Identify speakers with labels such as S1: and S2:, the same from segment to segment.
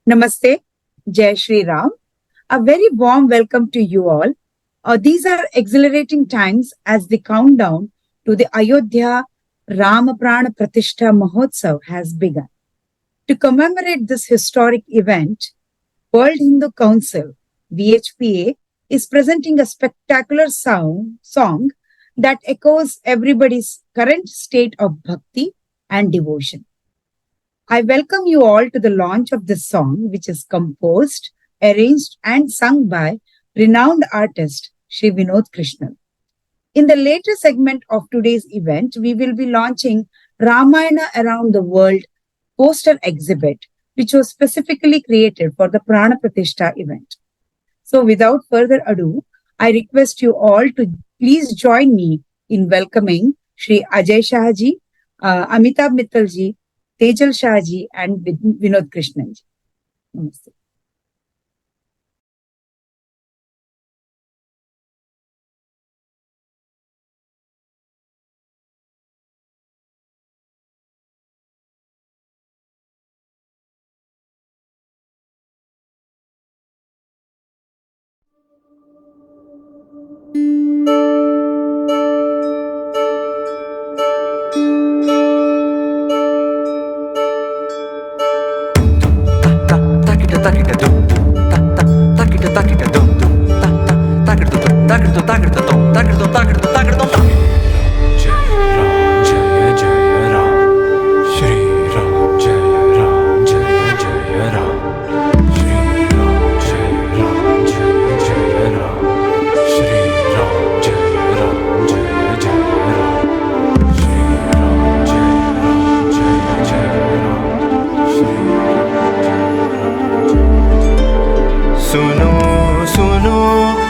S1: Namaste, Jai Shri Ram. A very warm welcome to you all. These are exhilarating times as the countdown to the Ayodhya Rama Prana Pratishtha Mahotsav has begun. To commemorate this historic event, World Hindu Council, VHPA, is presenting a spectacular song that echoes everybody's current state of bhakti and devotion. I welcome you all to the launch of this song, which is composed, arranged, and sung by renowned artist Shree Krishnan. In the later segment of today's event, we will be launching Ramayana Around the World poster exhibit, which was specifically created for the Prana Pratishtha event. So without further ado, I request you all to please join me in welcoming Shri Ajay Shahji, Amitabh Mittalji, Tejal Shahji and Vinod Krishnanji. Namaste.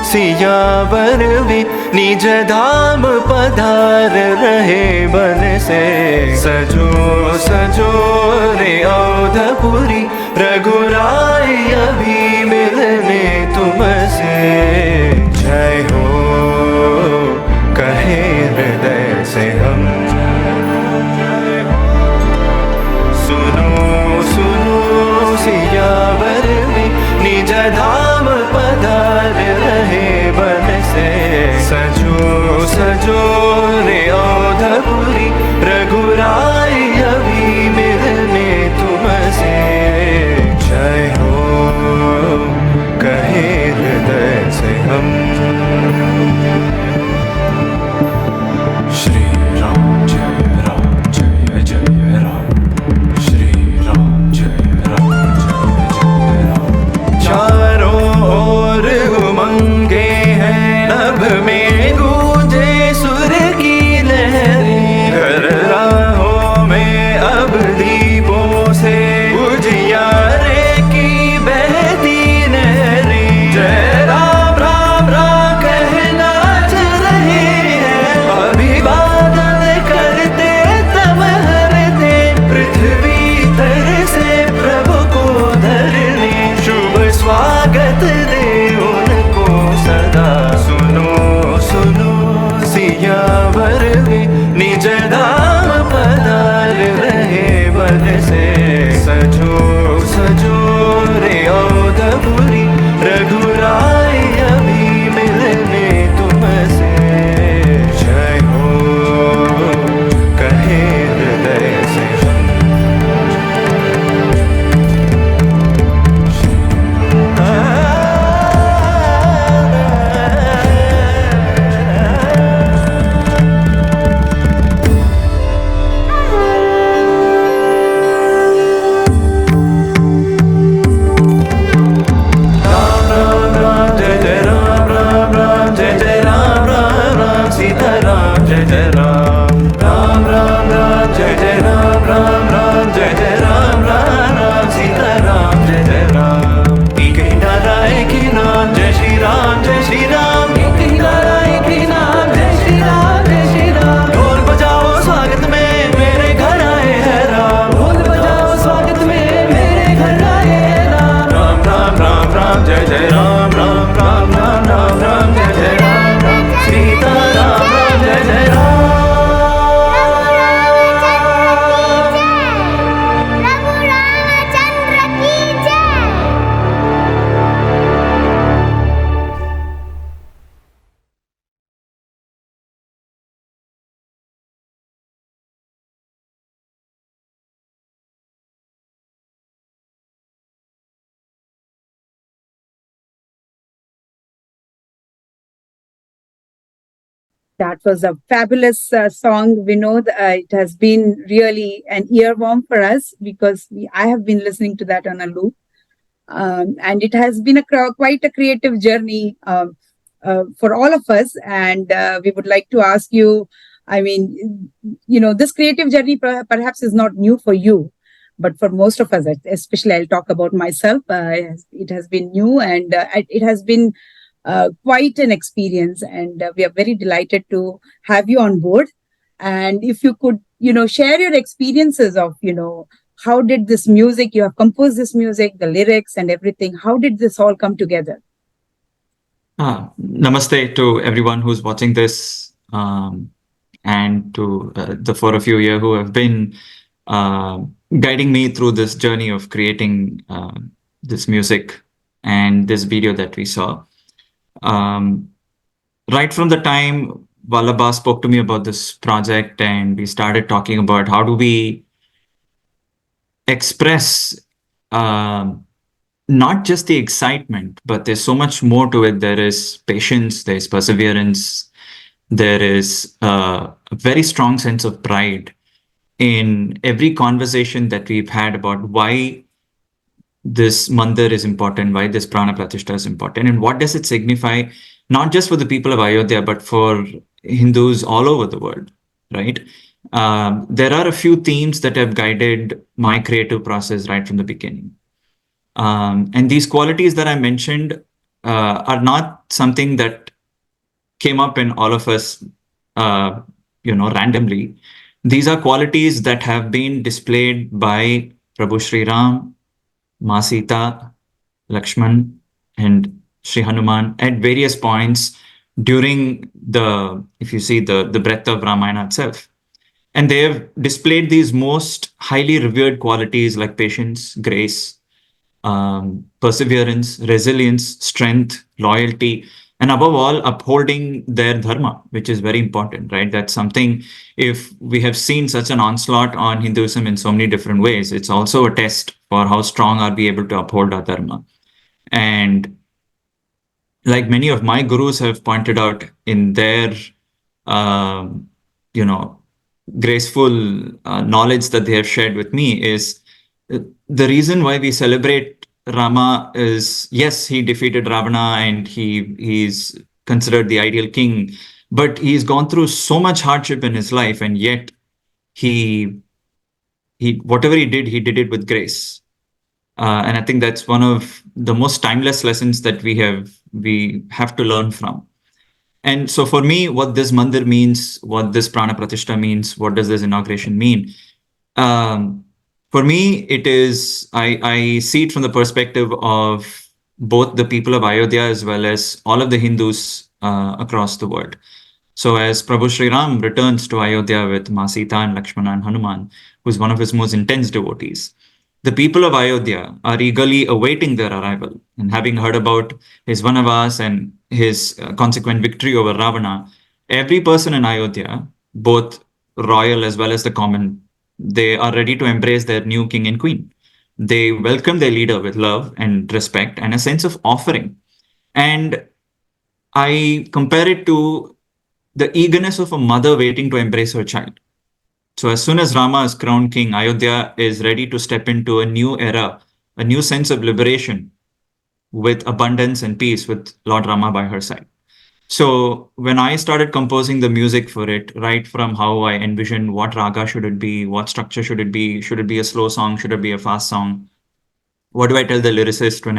S2: सियावर भी निज धाम पधार रहे बन से सजो सजो रे अवधपुरी रघुराई अभी मिलने तुमसे जय हो कहे हृदय से हम सुनो सुनो सियावर भी निज धाम पधार रहे बन से सजो सजो रे अवधपुरी रघुराई अभी मिलने तुमसे जय
S1: That was a fabulous song, Vinod. It has been really an earworm for us because I have been listening to that on a loop. And it has been quite a creative journey for all of us. And we would like to ask you, I mean, this creative journey perhaps is not new for you, but for most of us, especially I'll talk about myself, it has been new, and it has been quite an experience. And we are very delighted to have you on board. And if you could, share your experiences of, how did this music, you have composed this music, the lyrics and everything, how did this all come together?
S3: Namaste to everyone who's watching this, and to the four of you here who have been guiding me through this journey of creating this music and this video that we saw. Right from the time Vallabha spoke to me about this project and we started talking about how do we express not just the excitement, but there's so much more to it. There is patience, there's perseverance, there is a very strong sense of pride in every conversation that we've had about why this mandir is important, why this prana pratishtha is important, and what does it signify, not just for the people of Ayodhya, but for Hindus all over the world, right? There are a few themes that have guided my creative process right from the beginning. And these qualities that I mentioned are not something that came up in all of us, randomly. These are qualities that have been displayed by Prabhu Sri Ram, Ma Sita, Lakshman, and Sri Hanuman at various points during if you see the breadth of Ramayana itself. And they have displayed these most highly revered qualities like patience, grace, perseverance, resilience, strength, loyalty, and above all, upholding their dharma, which is very important, right? That's something, if we have seen such an onslaught on Hinduism in so many different ways, it's also a test for how strong are we able to uphold our dharma. And like many of my gurus have pointed out in their, graceful knowledge that they have shared with me is the reason why we celebrate Rama is, yes, he defeated Ravana and he's considered the ideal king, but he's gone through so much hardship in his life, and yet he whatever he did it with grace. And I think that's one of the most timeless lessons that we have to learn from. And so for me, what this mandir means, what this prana pratishtha means, what does this inauguration mean? For me, it is, I see it from the perspective of both the people of Ayodhya as well as all of the Hindus across the world. So as Prabhu Sri Ram returns to Ayodhya with Ma Sita and Lakshmana and Hanuman, who's one of his most intense devotees, the people of Ayodhya are eagerly awaiting their arrival, and having heard about his Vanavas and his consequent victory over Ravana, every person in Ayodhya, both royal as well as the common, they are ready to embrace their new king and queen. They welcome their leader with love and respect and a sense of offering. And I compare it to the eagerness of a mother waiting to embrace her child. So as soon as Rama is crowned king, Ayodhya is ready to step into a new era, a new sense of liberation with abundance and peace with Lord Rama by her side. So when I started composing the music for it, right from how I envisioned what raga should it be, what structure should it be a slow song, should it be a fast song? What do I tell the lyricist when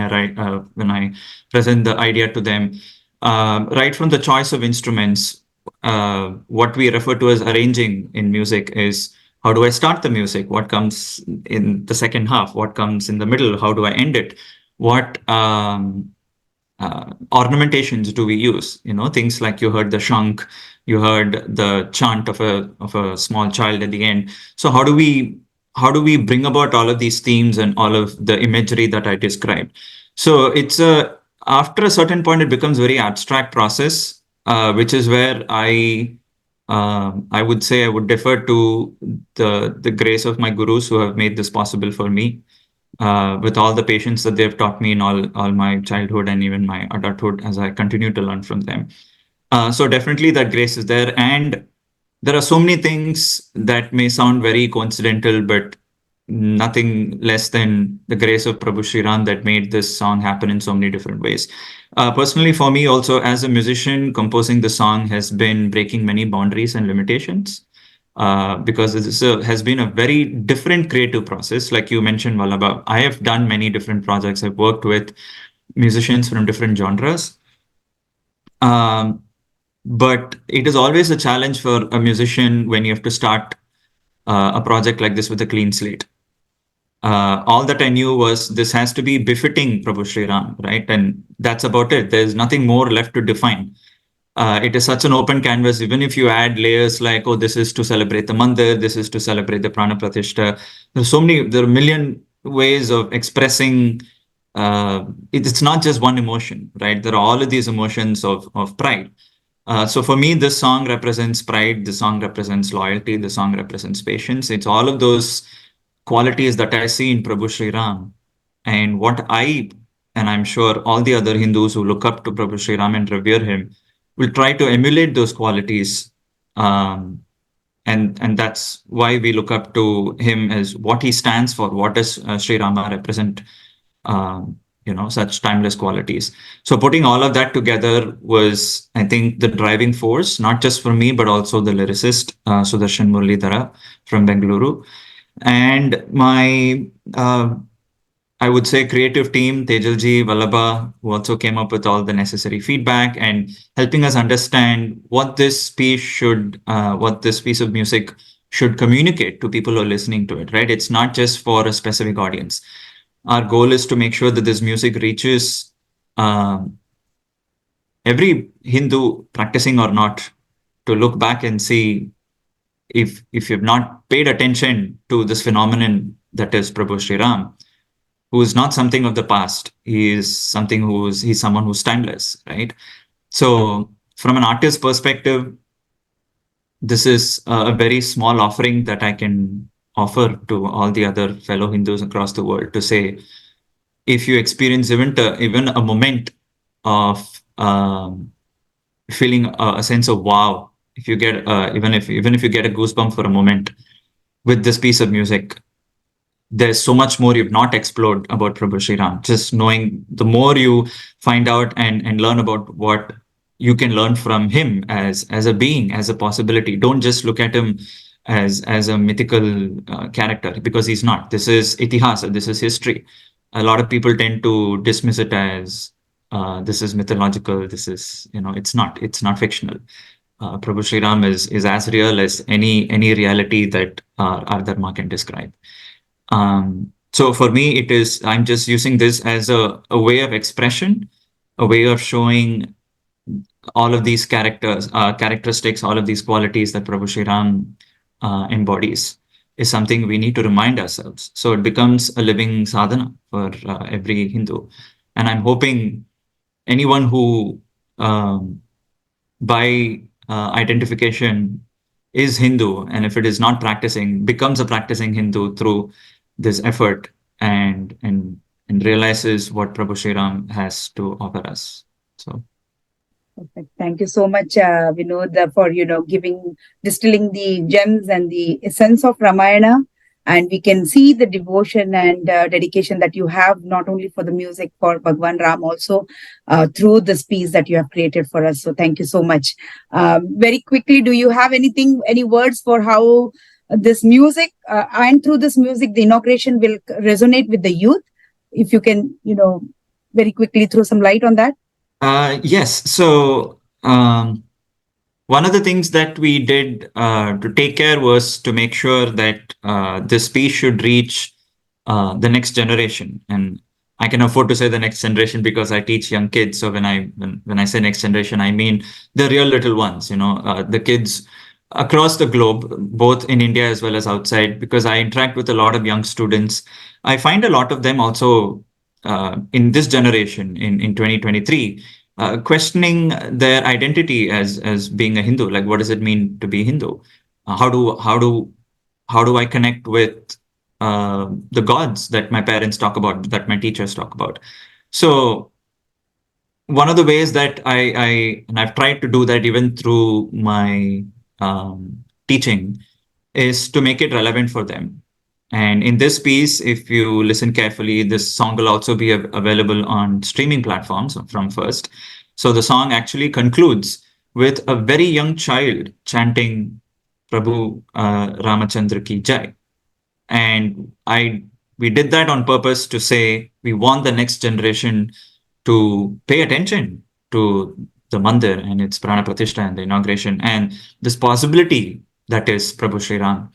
S3: I present the idea to them? Right from the choice of instruments, what we refer to as arranging in music is how do I start the music? What comes in the second half? What comes in the middle? How do I end it? What ornamentations do we use? Things like you heard the shank, you heard the chant of a small child at the end. So how do we bring about all of these themes and all of the imagery that I described? So it's after a certain point, it becomes a very abstract process, which is where I would say I would defer to the grace of my gurus who have made this possible for me, with all the patience that they've taught me in all my childhood and even my adulthood as I continue to learn from them. So definitely that grace is there. And there are so many things that may sound very coincidental, but nothing less than the grace of Prabhu Sri Ram that made this song happen in so many different ways. Personally, for me, also as a musician, composing the song has been breaking many boundaries and limitations. Because has been a very different creative process. Like you mentioned, Vallabha, I have done many different projects. I've worked with musicians from different genres. Um, but it is always a challenge for a musician when you have to start a project like this with a clean slate. All that I knew was this has to be befitting Prabhu Sri Ram, right? And that's about it. There's nothing more left to define. It is such an open canvas. Even if you add layers like, oh, this is to celebrate the mandir, this is to celebrate the prana pratishta. There are a million ways of expressing. It's not just one emotion, right? There are all of these emotions of pride. So for me, this song represents pride. The song represents loyalty. The song represents patience. It's all of those qualities that I see in Prabhu Sri Ram. And and I'm sure all the other Hindus who look up to Prabhu Sri Ram and revere him, will try to emulate those qualities. And that's why we look up to him as what he stands for. What does Sri Rama represent? Such timeless qualities. So putting all of that together was, I think, the driving force, not just for me, but also the lyricist, Sudarshan Muralidhara from Bengaluru. And my, I would say, creative team, Tejalji, Vallabha, who also came up with all the necessary feedback and helping us understand what this piece of music should communicate to people who are listening to it, right? It's not just for a specific audience. Our goal is to make sure that this music reaches every Hindu, practicing or not, to look back and see if you've not paid attention to this phenomenon that is Prabhu Sri Ram, who is not something of the past. He's someone who's timeless, right? So from an artist's perspective, this is a very small offering that I can offer to all the other fellow Hindus across the world to say, if you experience even a moment of feeling a sense of wow, if you get even if you get a goosebump for a moment with this piece of music, there's so much more you've not explored about Prabhu Sri Ram. Just knowing, the more you find out and learn about what you can learn from him as a being, as a possibility. Don't just look at him as a mythical character, because he's not. This is itihasa, this is history. A lot of people tend to dismiss it as this is mythological, this is, it's not fictional. Prabhu Sri Ram is as real as any reality that our dharma can describe. So for me, I'm just using this as a way of expression, a way of showing all of these characteristics, all of these qualities that Prabhu Sri Ram embodies, is something we need to remind ourselves. So it becomes a living sadhana for every Hindu. And I'm hoping anyone who, by identification, is Hindu, and if it is not practicing, becomes a practicing Hindu through this effort and realizes what Prabhu Sri Ram has to offer us. So.
S1: Perfect. Thank you so much, Vinod, for distilling the gems and the essence of Ramayana. And we can see the devotion and dedication that you have, not only for the music, for Bhagwan Ram, also through this piece that you have created for us. So thank you so much. Very quickly, do you have any words for how this music and through this music, the inauguration will resonate with the youth? If you can, very quickly throw some light on that.
S3: Yes. So one of the things that we did to take care was to make sure that this piece should reach the next generation. And I can afford to say the next generation because I teach young kids. So when I say next generation, I mean the real little ones, the kids across the globe, both in India as well as outside, because I interact with a lot of young students. I find a lot of them also in this generation, in 2023, questioning their identity as being a Hindu. Like, what does it mean to be Hindu? How do I connect with the gods that my parents talk about, that my teachers talk about? So one of the ways that and I've tried to do that even through my teaching is to make it relevant for them. And in this piece, if you listen carefully, this song will also be available on streaming platforms from first. So the song actually concludes with a very young child chanting Prabhu Ramachandra ki Jai. And we did that on purpose to say we want the next generation to pay attention to the mandir and its prana pratishtha and the inauguration and this possibility that is Prabhu Sri Ram.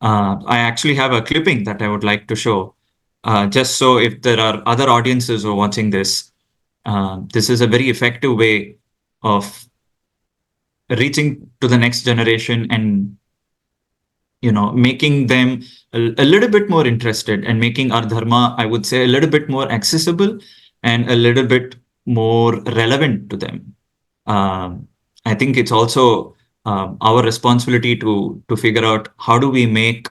S3: I actually have a clipping that I would like to show, just so if there are other audiences who are watching this, this is a very effective way of reaching to the next generation and making them a little bit more interested and making our dharma, I would say, a little bit more accessible and a little bit more relevant to them. I think it's also our responsibility to figure out how do we make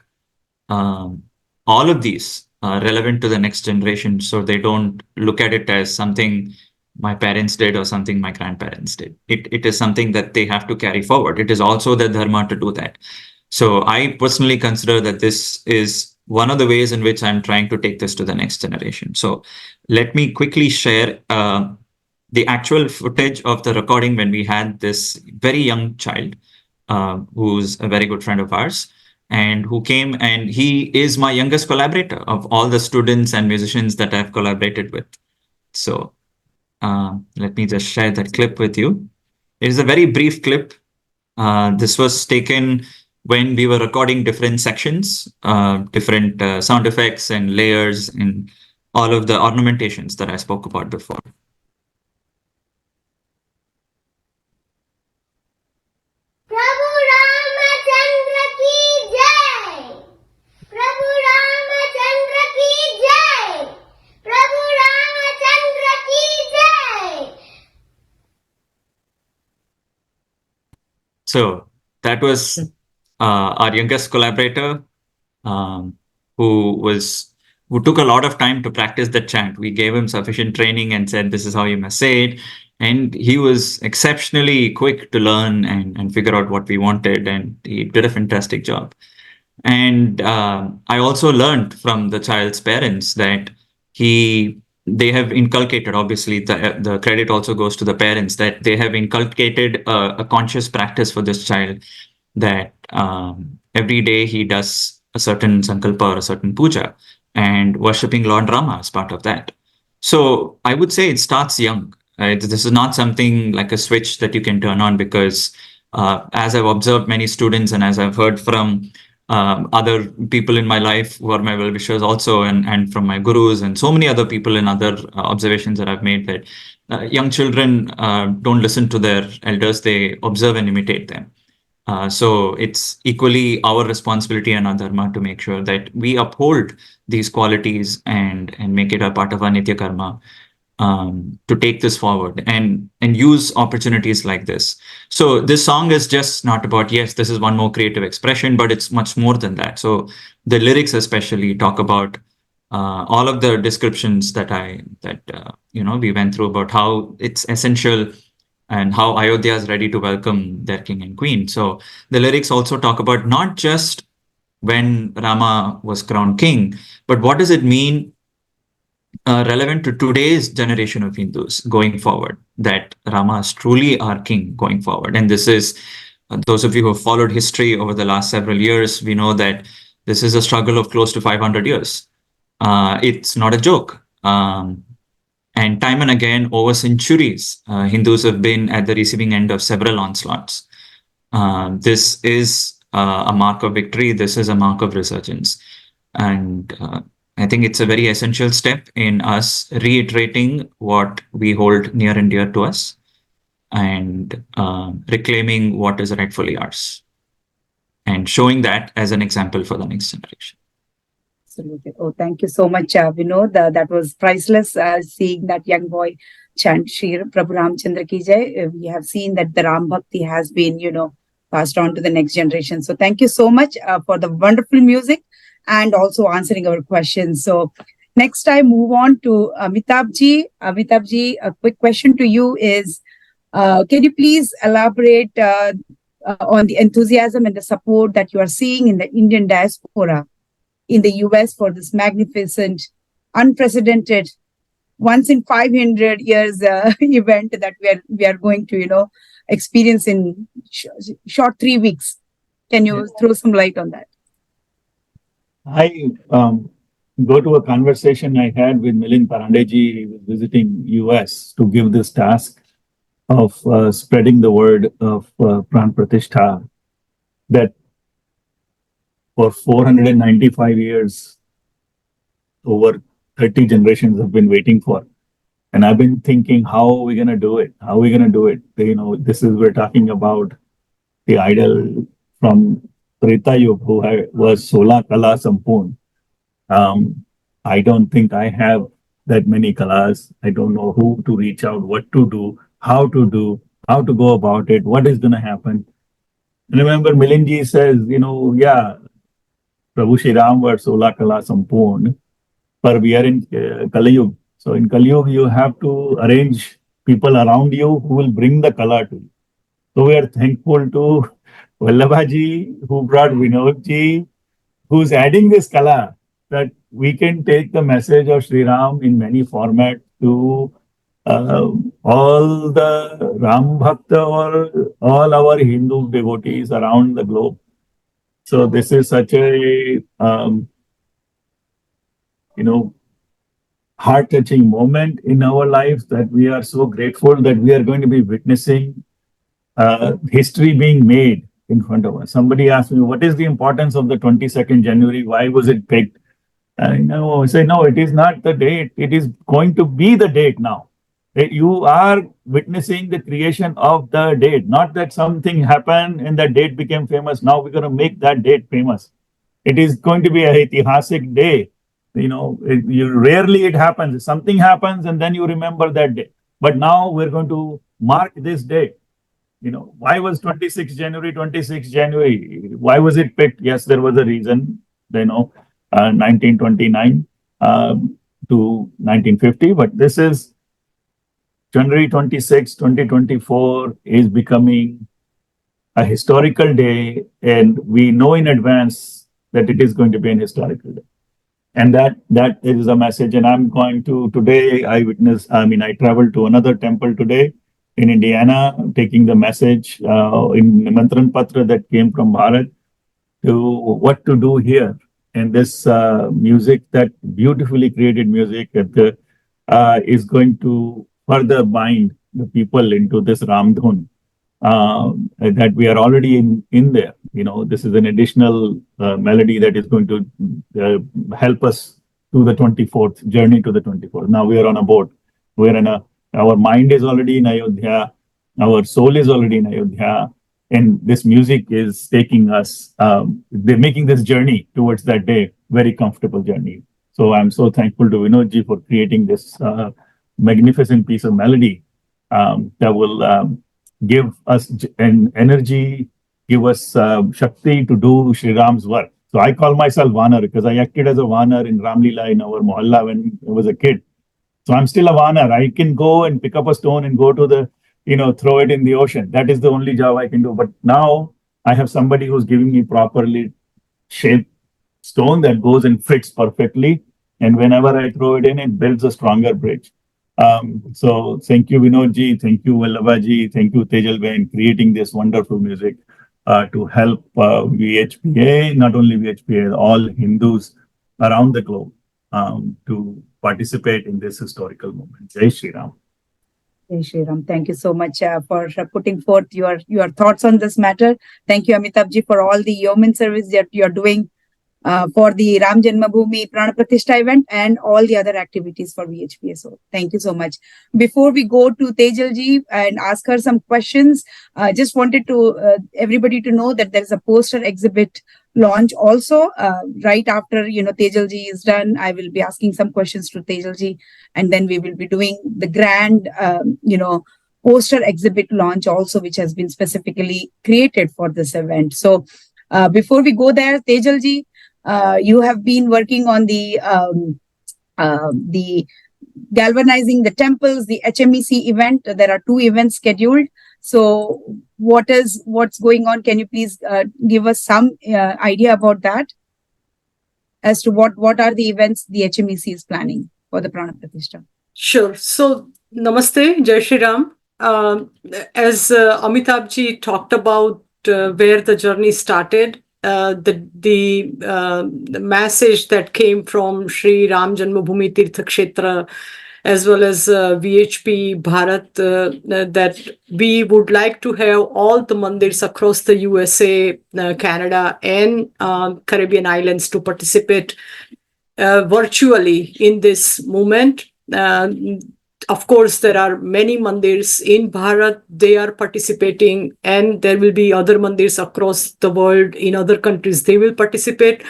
S3: all of these relevant to the next generation so they don't look at it as something my parents did or something my grandparents did. It is something that they have to carry forward. It is also their dharma to do that. So I personally consider that this is one of the ways in which I'm trying to take this to the next generation. So let me quickly share the actual footage of the recording when we had this very young child who's a very good friend of ours and who came, and he is my youngest collaborator of all the students and musicians that I've collaborated with. So let me just share that clip with you. It is a very brief clip. This was taken when we were recording different sections, different sound effects and layers and all of the ornamentations that I spoke about before. So that was our youngest collaborator, who took a lot of time to practice the chant. We gave him sufficient training and said, this is how you must say it. And he was exceptionally quick to learn and figure out what we wanted. And he did a fantastic job. And I also learned from the child's parents that they have inculcated, obviously the credit also goes to the parents, that they have inculcated a conscious practice for this child, that every day he does a certain sankalpa or a certain puja, and worshipping Lord Rama as part of that. So I would say it starts young. This is not something like a switch that you can turn on, because as I've observed many students and as I've heard from other people in my life who are my well-wishers also, and from my gurus and so many other people in other observations that I've made, that young children don't listen to their elders, they observe and imitate them. So it's equally our responsibility and our dharma to make sure that we uphold these qualities and make it a part of our nitya karma, to take this forward and use opportunities like this. So this song is just not about, yes, this is one more creative expression, but it's much more than that. So the lyrics especially talk about all of the descriptions that we went through about how it's essential and how Ayodhya is ready to welcome their king and queen. So the lyrics also talk about not just when Rama was crowned king, but what does it mean relevant to today's generation of Hindus going forward, that Rama is truly our king going forward. And this is, those of you who have followed history over the last several years, we know that this is a struggle of close to 500 years. It's not a joke. And time and again, over centuries, Hindus have been at the receiving end of several onslaughts. This is a mark of victory. This is a mark of resurgence. And I think it's a very essential step in us reiterating what we hold near and dear to us, and reclaiming what is rightfully ours, and showing that as an example for the next generation.
S1: Absolutely. Oh, thank you so much, Vinod. That was priceless, seeing that young boy chant Shri Prabhu Ramchandra ki Jai. We have seen that the Ram Bhakti has been, passed on to the next generation. So thank you so much for the wonderful music and also answering our questions. So Next, I move on to Amitabh ji. Amitabh ji, a quick question to you is, can you please elaborate on the enthusiasm and the support that you are seeing in the Indian diaspora in the US for this magnificent, unprecedented, once in 500 years event that we are going to experience in short 3 weeks? Can you throw some light on that?
S4: I go to a conversation I had with Milind Parandeji. He was visiting US to give this task of spreading the word of Pran Pratishtha, that for 495 years, over 30 generations have been waiting for. And I've been thinking, how are we going to do it? How are we going to do it? We're talking about the idol from Treta Yuga who was Sola Kala Sampurn. I don't think I have that many kalas. I don't know who to reach out, what to do, how to go about it, what is going to happen. Remember, Milinji says, yeah, Prabhu Shri Ram were Sola Kala Sampurn, but we are in Kali Yuga. So in Kali Yuga, you have to arrange people around you who will bring the kala to you. So we are thankful to Vallabhaji, who brought Vinodji, who's adding this kala, that we can take the message of Sri Ram in many formats to all the Ram Bhakta or all our Hindu devotees around the globe. So this is such a heart-touching moment in our lives that we are so grateful that we are going to be witnessing history being made in front of us. Somebody asked me, what is the importance of the 22nd January? Why was it picked? I say, no, it is not the date. It is going to be the date now. You are witnessing the creation of the date, not that something happened and that date became famous. Now we're going to make that date famous. It is going to be a Itihasic day. Rarely it happens. Something happens and then you remember that day. But now we're going to mark this day. Why was 26 January, 26 January? Why was it picked? Yes, there was a reason, 1929 to 1950. But this is January 26, 2024 is becoming a historical day. And we know in advance that it is going to be an historical day. And that is a message. And I'm going to, today, I traveled to another temple today in Indiana, taking the message in Nimantran Patra that came from Bharat to what to do here. And this music, that beautifully created music, is going to further bind the people into this Ramdhun that we are already in there. This is an additional melody that is going to help us to the 24th, journey to the 24th. Now we are on a boat. Our mind is already in Ayodhya. Our soul is already in Ayodhya. And this music is taking us, they're making this journey towards that day, very comfortable journey. So I'm so thankful to Vinodji for creating this magnificent piece of melody that will give us an energy, give us Shakti to do Sri Ram's work. So I call myself Vanar because I acted as a Vanar in Ramlila in our Mohalla when I was a kid. So I'm still a Vanar. I can go and pick up a stone and go to the, throw it in the ocean. That is the only job I can do. But now I have somebody who's giving me properly shaped stone that goes and fits perfectly. And whenever I throw it in, it builds a stronger bridge. So thank you, Vinodji. Thank you, Vallabhaji. Thank you, Tejal Bhai, in creating this wonderful music to help VHPA, not only VHPA, all Hindus around the globe to participate in this historical moment. Jai Shri Ram.
S1: Jai Shri Ram. Thank you so much for putting forth your thoughts on this matter. Thank you, Amitabh-ji, for all the yeoman service that you are doing for the Ram Janmabhoomi Prana Pratishtha event and all the other activities for VHPA. So thank you so mumuch. Before we go to Tejal-ji and ask her some questions, just wanted to everybody to know that there is a poster exhibit launch also right after Tejal-ji is done. I will be asking some questions to Tejal-ji, and then we will be doing the grand poster exhibit launch also, which has been specifically created for this event. So before we go there, Tejal-ji, you have been working on the the galvanizing the temples, the HMEC event. There are 2 events scheduled. So what's going on? Can you please give us some idea about that as to what are the events the HMEC is planning for the Prana Pratishtha?
S5: Sure. So, Namaste, Jai Shri Ram. As Amitabh ji talked about where the journey started, the message that came from Sri Ram Janmabhoomi Tirtha Kshetra as well as VHP Bharat, that we would like to have all the mandirs across the USA, Canada, and Caribbean islands to participate virtually in this movement. Of course, there are many mandirs in Bharat, they are participating, and there will be other mandirs across the world in other countries, they will participate.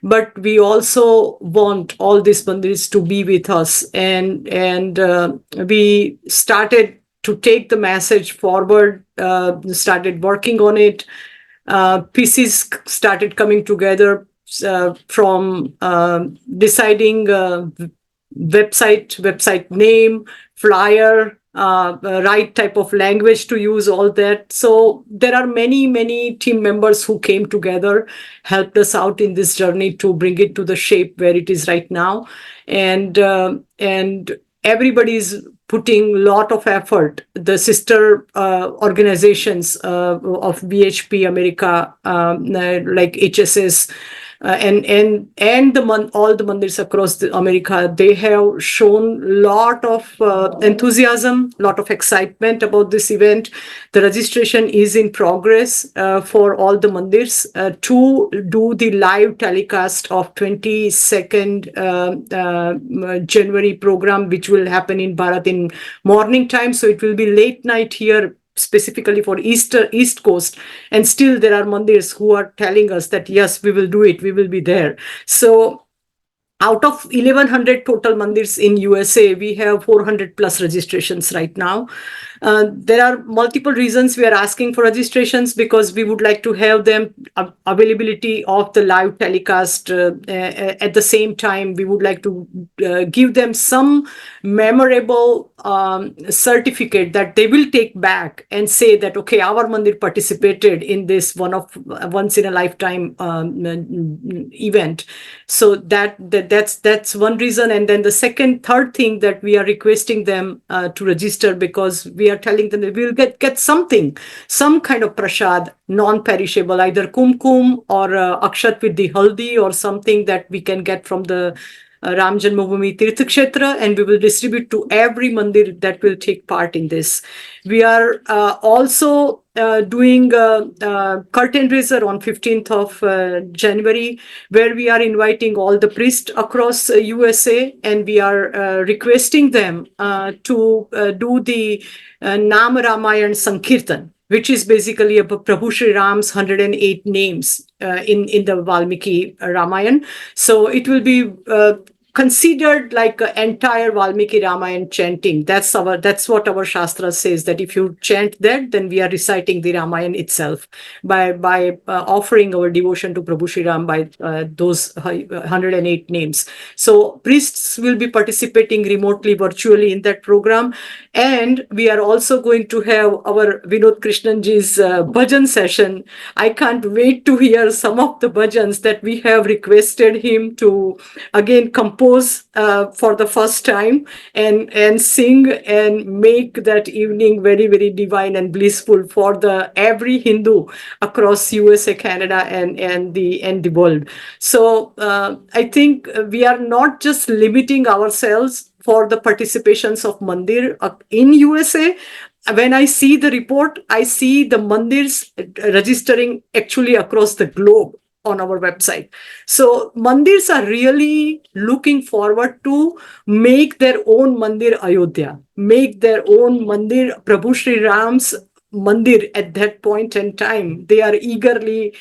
S5: But we also want all these mandirs to be with us. And we started to take the message forward, started working on it. Pieces started coming together from deciding website name, flyer, right type of language to use, all that. So there are many team members who came together, helped us out in this journey to bring it to the shape where it is right now. And everybody's putting a lot of effort. The sister organizations of VHP America, like HSS, and all the mandirs across America, they have shown lot of enthusiasm, lot of excitement about this event. The registration is in progress for all the mandirs to do the live telecast of 22nd January program, which will happen in Bharat in morning time. So it will be late night here, specifically for East Coast, and still there are mandirs who are telling us that yes, we will do it, we will be there. So out of 1100 total mandirs in USA, we have 400 plus registrations right now. There are multiple reasons we are asking for registrations, because we would like to have them availability of the live telecast. At the same time, we would like to give them some memorable certificate that they will take back and say that, okay, our mandir participated in this once in a lifetime event. So that's one reason. And then the third thing that we are requesting them to register, because we are telling them that we will get something, some kind of prasad, non-perishable, either kumkum or akshat with the haldi, or something that we can get from the Ram Janmabhoomi Tirtha Kshetra, and we will distribute to every mandir that will take part in this. We are also doing curtain raiser on 15th of January, where we are inviting all the priests across USA, and we are requesting them to do the Nam Ramayan Sankirtan, which is basically about Prabhu Shri Ram's 108 names in the Valmiki Ramayan. So it will be considered like an entire Valmiki Ramayan chanting. That's what our Shastra says, that if you chant that, then we are reciting the Ramayan itself by offering our devotion to Prabhu Shri Ram by those 108 names. So priests will be participating remotely, virtually in that program. And we are also going to have our Vinod Krishnanji's bhajan session. I can't wait to hear some of the bhajans that we have requested him to again compose for the first time and sing and make that evening very divine and blissful for every Hindu across USA, Canada, and the world. So I think we are not just limiting ourselves for the participations of mandir in USA. When I see the report, I see the mandirs registering actually across the globe on our website. So mandirs are really looking forward to make their own mandir Ayodhya, make their own mandir Prabhu Shri Ram's mandir at that point in time. They are eagerly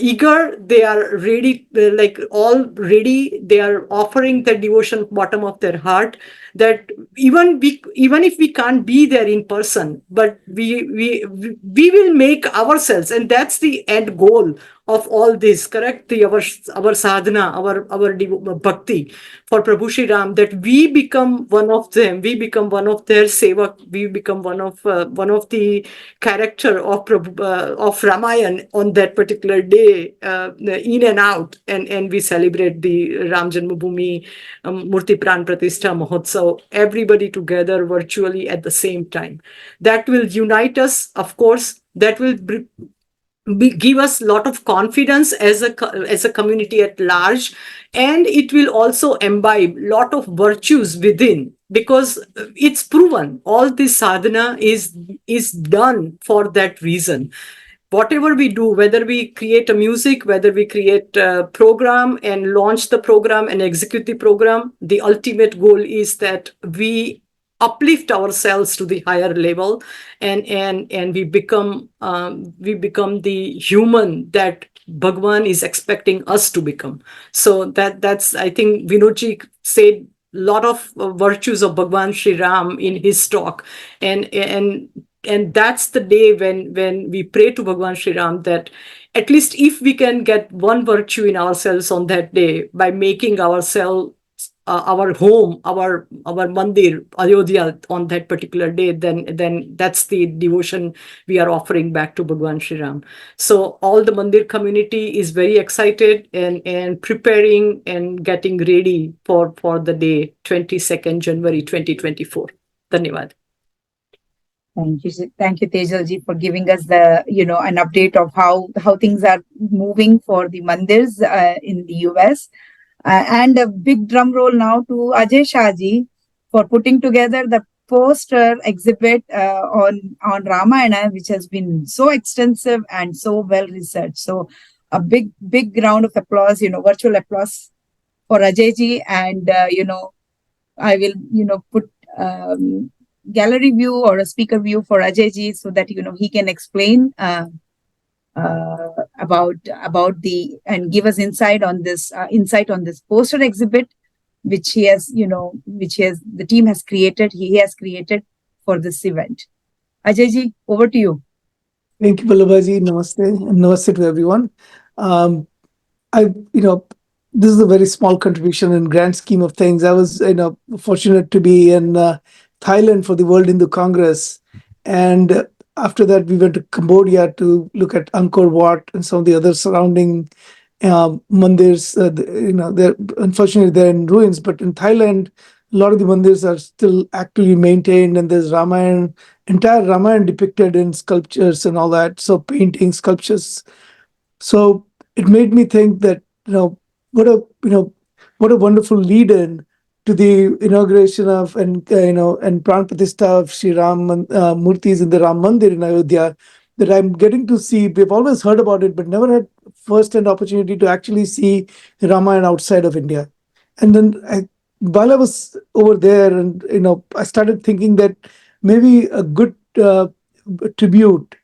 S5: eager, they are ready, like all ready, they are offering the devotion bottom of their heart, that even if we can't be there in person, but we will make ourselves, and that's the end goal of all this, correct? Our sadhana, our bhakti for Prabhu Shri Ram, that we become one of them, we become one of their sevak, we become one of the character of of Ramayan on that particular day, in and out, and we celebrate the Ram Janmabhoomi Murti Pran Pratishtha Mahotsav, everybody together virtually at the same time. That will unite us, of course. That will give us a lot of confidence as a community at large, and it will also imbibe a lot of virtues within, because it's proven all this sadhana is done for that reason. Whatever we do, whether we create a music, whether we create a program and launch the program and execute the program, the ultimate goal is that we uplift ourselves to the higher level, and we become the human that Bhagwan is expecting us to become. So that's, I think Vinodji said a lot of virtues of Bhagwan Shri Ram in his talk, and that's the day when we pray to Bhagwan Shri Ram, that at least if we can get one virtue in ourselves on that day, by making ourselves our home, our mandir, Ayodhya, on that particular day, then that's the devotion we are offering back to Bhagwan Shri Ram. So all the mandir community is very excited and preparing and getting ready for the day, 22nd January 2024. Dhanyavad.
S1: Thank you, Tejalji, for giving us the an update of how things are moving for the mandirs in the US. And a big drum roll now to Ajay Shahji for putting together the poster exhibit on Ramayana, which has been so extensive and so well researched. So a big round of applause, virtual applause for Ajayji, and I will put gallery view or a speaker view for Ajayji, so that he can explain about the, and give us insight on this poster exhibit, which the team has created, he has created for this event. Ajayji, over to you.
S6: Thank you, Vallabhaji. Namaste, and namaste to everyone. This is a very small contribution in grand scheme of things. I was fortunate to be in Thailand for the World Hindu Congress, and after that, we went to Cambodia to look at Angkor Wat and some of the other surrounding mandirs. Unfortunately, they're in ruins, but in Thailand, a lot of the mandirs are still actively maintained, and there's entire Ramayan depicted in sculptures and all that. So paintings, sculptures. So it made me think that what a wonderful lead-in to the inauguration of and Pran Pratishtha of Sri Ram Murtis in the Ram Mandir in Ayodhya, that I'm getting to see. We've always heard about it, but never had first-hand opportunity to actually see Ramayana outside of India. And then while I was over there, and I started thinking that maybe a good tribute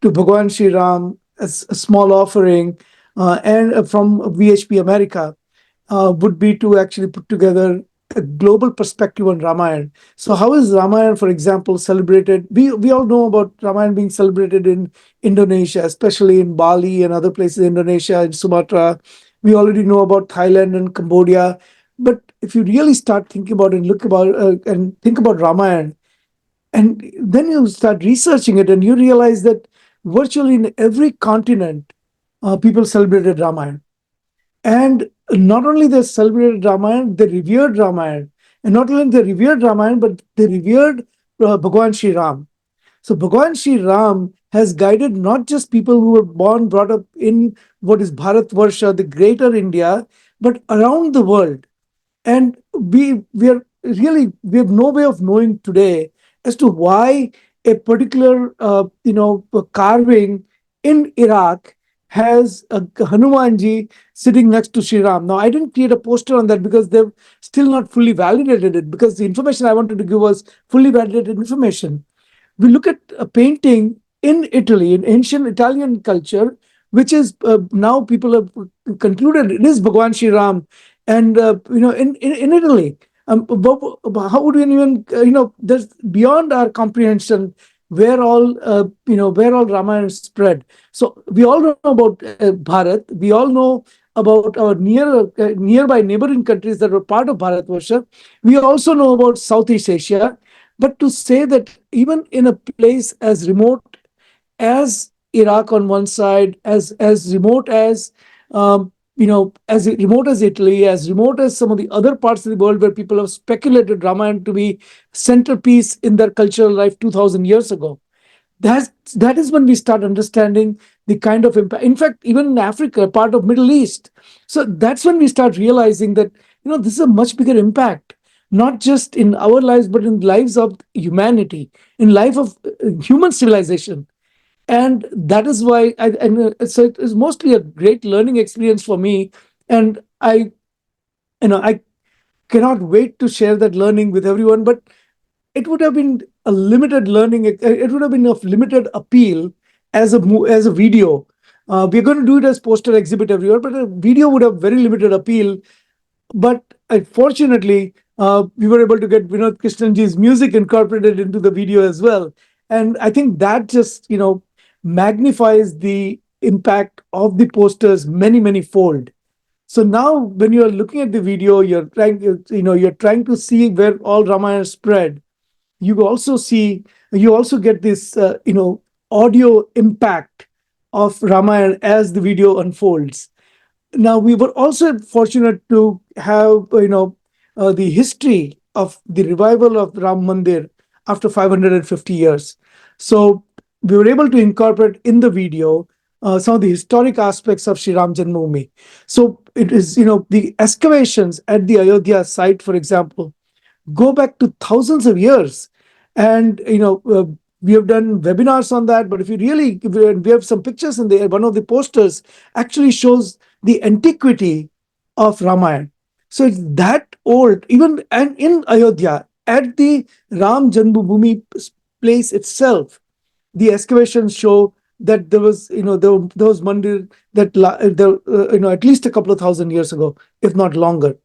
S6: to Bhagwan Shri Ram as a small offering and from VHP America would be to actually put together a global perspective on Ramayana. So how is Ramayana, for example, celebrated? We all know about Ramayana being celebrated in Indonesia, especially in Bali and other places, Indonesia and Sumatra. We already know about Thailand and Cambodia. But if you really start thinking about it and think about Ramayana, and then you start researching it, and you realize that virtually in every continent, people celebrated Ramayana. And not only they celebrated Ramayana, they revered Ramayana. And not only they revered Ramayana, but they revered Bhagwan Shri Ram. So Bhagwan Shri Ram has guided not just people who were brought up in what is Bharatvarsha, the greater India, but around the world. And we have no way of knowing today as to why a particular carving in Iraq has a Hanumanji sitting next to Sri Ram. Now, I didn't create a poster on that because they've still not fully validated it, because the information I wanted to give was fully validated information. We look at a painting in Italy, in ancient Italian culture, which is now people have concluded it is Bhagwan Shri Ram. And in Italy, how would we even there's beyond our comprehension where all where all Ramayana spread. So we all know about Bharat. We all know about our nearby neighboring countries that were part of Bharatvarsha. We also know about Southeast Asia. But to say that even in a place as remote as Iraq on one side, as remote as as remote as Italy, as remote as some of the other parts of the world where people have speculated Ramayana to be centerpiece in their cultural life 2,000 years ago. That is when we start understanding the kind of impact. In fact, even in Africa, part of Middle East. So that's when we start realizing that this is a much bigger impact, not just in our lives, but in lives of humanity, in life of human civilization. And that is why so it is mostly a great learning experience for me. And I cannot wait to share that learning with everyone. But it would have been a limited learning. It would have been of limited appeal as a video. We're going to do it as poster exhibit everywhere, but a video would have very limited appeal. But fortunately, we were able to get Vinod Krishnanji's music incorporated into the video as well. And I think that just magnifies the impact of the posters many fold. So now when you're looking at the video, you're trying to see where all Ramayana spread. You also get this audio impact of Ramayana as the video unfolds. Now we were also fortunate to have the history of the revival of Ram Mandir after 550 years. So we were able to incorporate in the video some of the historic aspects of Sri Ram Janmabhoomi. So it is the excavations at the Ayodhya site, for example, go back to thousands of years. And we have done webinars on that. But if we have some pictures in there. One of the posters actually shows the antiquity of Ramayana. So it's that old, even and in Ayodhya, at the Ram Janmabhoomi place itself, the excavations show that there was mandir that at least a couple of thousand years ago, if not longer.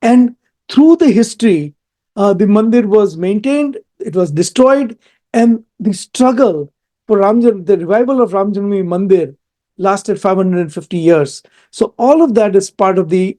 S6: And through the history, the mandir was maintained, it was destroyed, and the struggle for the revival of Ram Janmabhoomi Mandir lasted 550 years. So all of that is part of the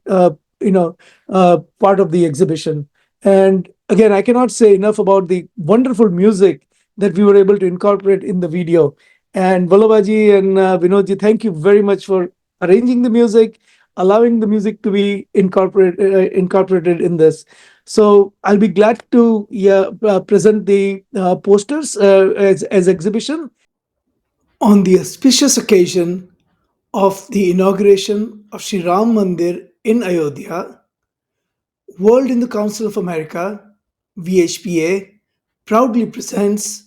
S6: exhibition. And again, I cannot say enough about the wonderful music that we were able to incorporate in the video. And Vallabhaji and Vinodji, thank you very much for arranging the music, allowing the music to be incorporated in this. So I'll be glad to present the posters as exhibition. On the auspicious occasion of the inauguration of Sri Ram Mandir in Ayodhya, World Hindu Council of America, VHPA, proudly presents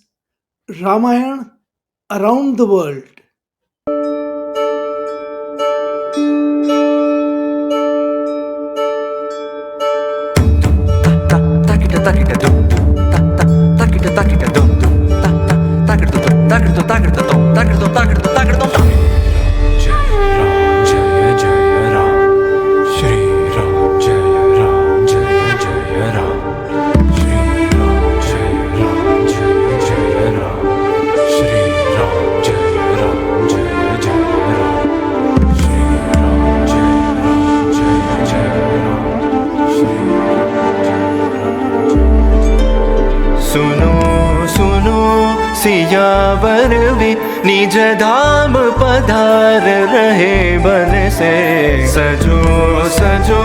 S6: Ramayana Around the World.
S2: सियावर भी निज धाम पधार रहे बन से सजो सजो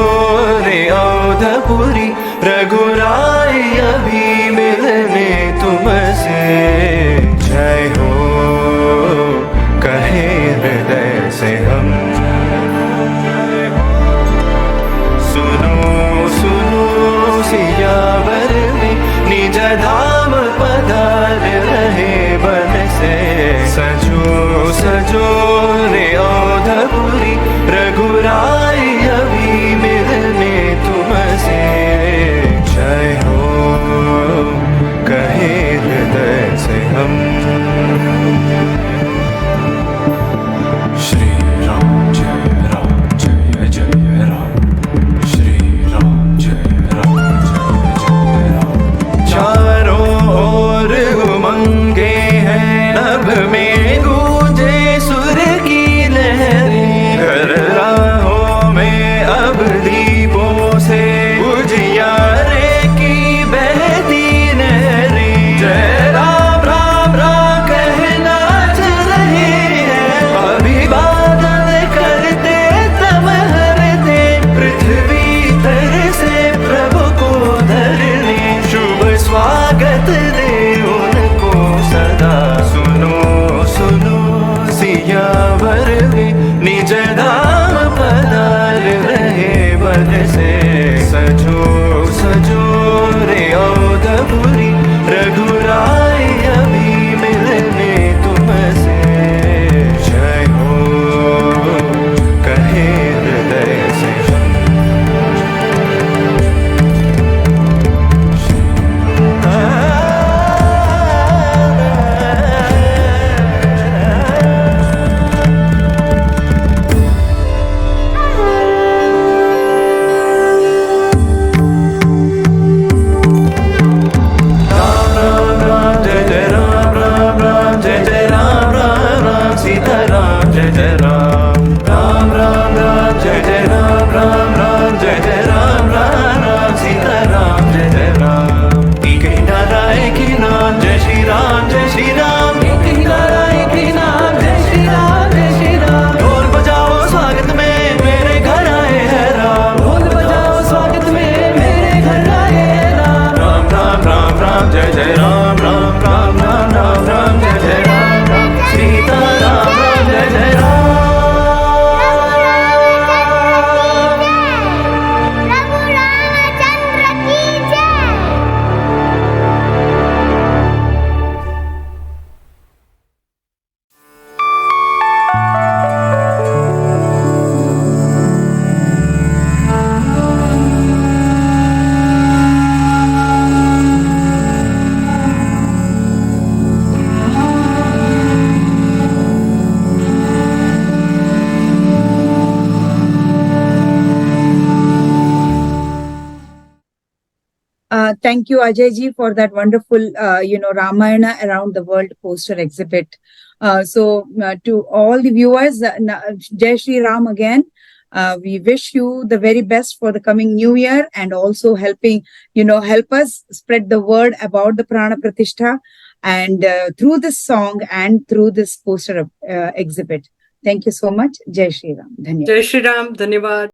S2: रे अवधपुरी रघुराई अभी मिलने तुमसे जय हो कहे हृदय से हम सुनो सुनो सियावर भी निज धाम पधार रहे बन से सजो सजो रे अवधपुरी रघुराई अभी मिलने तुमसे जय हो कहे हृदय से हम Shri
S1: Thank you, Ajay ji, for that wonderful, Ramayana around the world poster exhibit. To all the viewers, Jai Shri Ram again. We wish you the very best for the coming new year, and also help us spread the word about the Prana Pratishtha, and through this song and through this poster exhibit. Thank you so much. Jai Shri Ram. Dhanyavad.
S5: Jai Shri Ram. Dhanyavad.